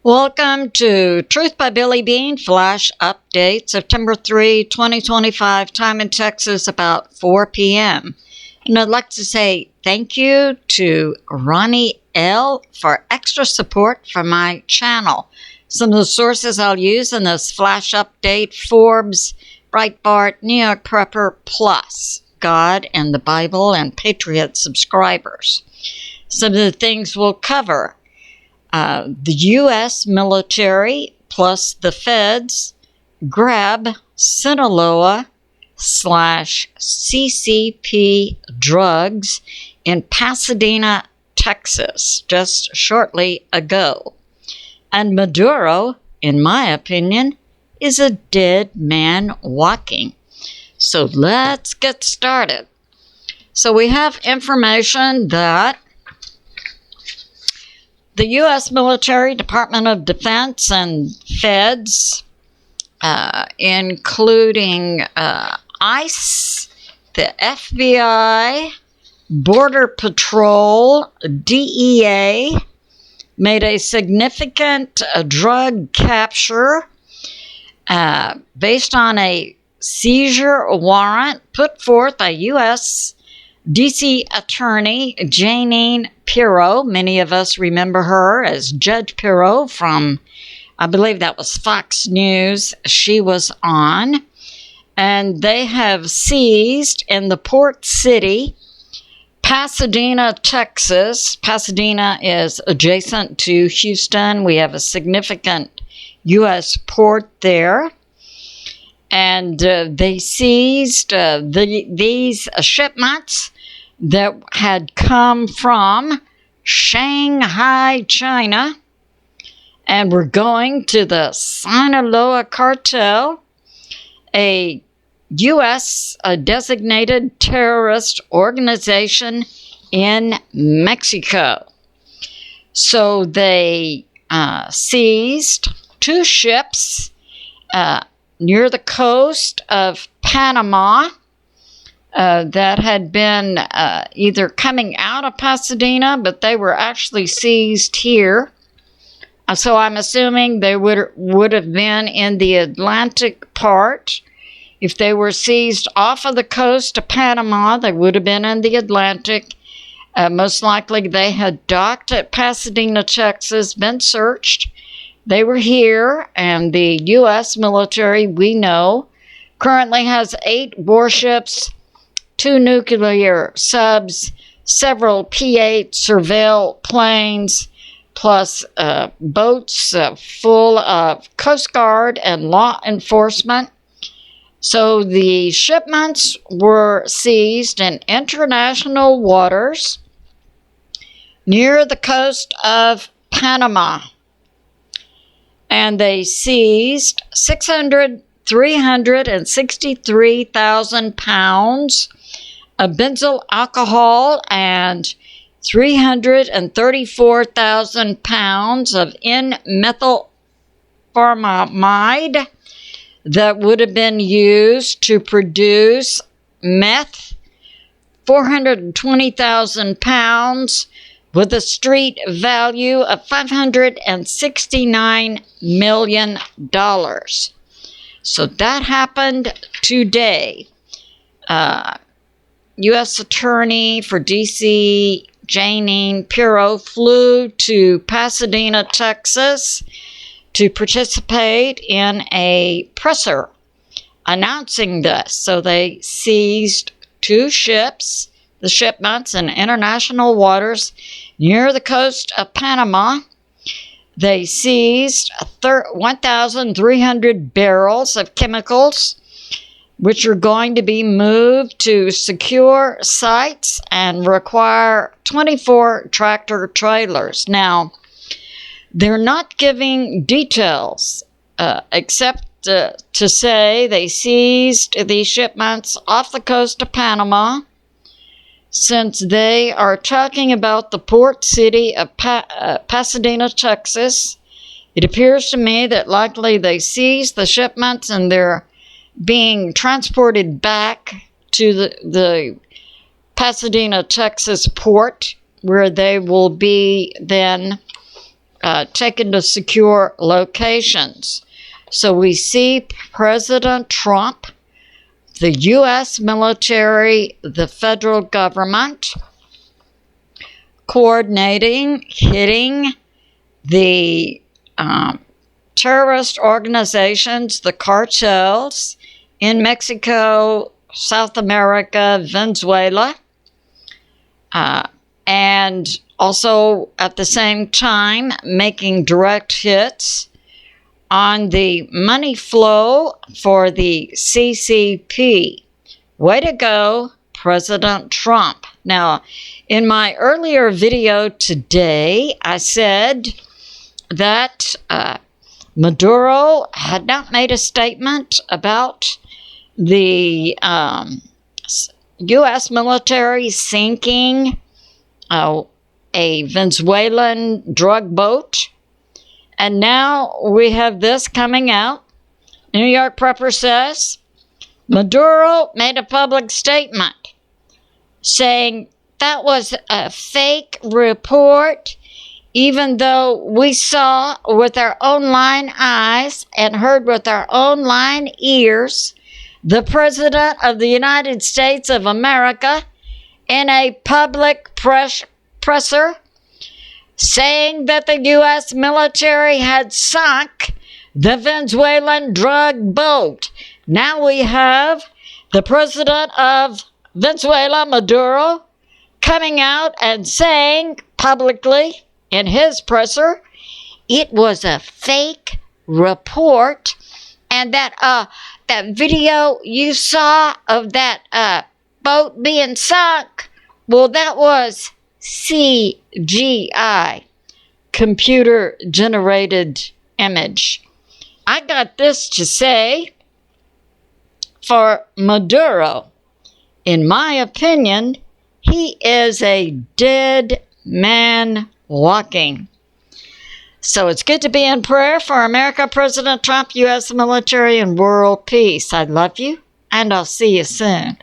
Welcome to Truth by Billie Beene Flash Update, September 3, 2025, time in Texas about 4 p.m. And I'd like to say thank you to Ronnie L. for extra support for my channel. Some of the sources I'll use in this flash update: Forbes, BREITBART, New York Prepper, plus God and the Bible and Patriot subscribers. Some of the things we'll cover: the U.S. military plus the FEDS grab SINOLOA / CCP drugs in Pasadena, Texas, just shortly ago. And Maduro, in my opinion, is a dead man walking. So let's get started. So we have information that the U.S. military, Department of Defense, and FEDS, including ICE, the FBI, Border Patrol, DEA, made a significant drug capture based on a seizure warrant put forth by U.S. D.C. Attorney Jeanine Pirro. Many of us remember her as Judge Pirro from, I believe that was Fox News. She was on. And they have seized in the port city, Pasadena, Texas. Pasadena is adjacent to Houston. We have a significant U.S. port there. And they seized these shipments that had come from Shanghai, China, and were going to the SINOLOA cartel, a U.S. designated terrorist organization in Mexico. So they seized two ships near the coast of Panama that had been either coming out of Pasadena, but they were actually seized here. So I'm assuming they would have been in the Atlantic part. If they were seized off of the coast of Panama, they would have been in the Atlantic. Most likely they had docked at Pasadena, Texas, been searched. They were here, and the U.S. military, we know, currently has 8 warships, 2 nuclear subs, several P-8 surveil planes, plus boats full of Coast Guard and law enforcement. So the shipments were seized in international waters near the coast of Panama. And they seized 363,000 pounds of benzyl alcohol and 334,000 pounds of N-methylformamide that would have been used to produce meth, 420,000 pounds with a street value of $569 million. So that happened today. U.S. Attorney for D.C. Jeanine Pirro flew to Pasadena, Texas, to participate in a presser announcing this. So they seized 2 ships, the shipments in international waters near the coast of Panama. They seized 1,300 barrels of chemicals, which are going to be moved to secure sites and require 24 tractor trailers. Now, they're not giving details, except to say they seized these shipments off the coast of Panama. Since they are talking about the port city of Pasadena, Texas, it appears to me that likely they seized the shipments and they're being transported back to the Pasadena, Texas port, where they will be then taken to secure locations. So we see President Trump, the U.S. military, the federal government, coordinating, hitting the terrorist organizations, the cartels in Mexico, South America, Venezuela, and also at the same time making direct hits on the money flow for the CCP. Way to go, President Trump. Now, in my earlier video today, I said that Maduro had not made a statement about the U.S. military sinking a Venezuelan drug boat. And now we have this coming out. New York Prepper says, Maduro made a public statement saying that was a fake report, even though we saw with our own lying eyes and heard with our own lying ears the President of the United States of America in a public presser saying that the U.S. military had sunk the Venezuelan drug boat. Now we have the President of Venezuela, Maduro, coming out and saying publicly in his presser it was a fake report, and that video you saw of that boat being sunk, well, that was CGI, computer-generated image. I got this to say for Maduro. In my opinion, he is a dead man walking. So it's good to be in prayer for America, President Trump, U.S. military, and world peace. I love you, and I'll see you soon.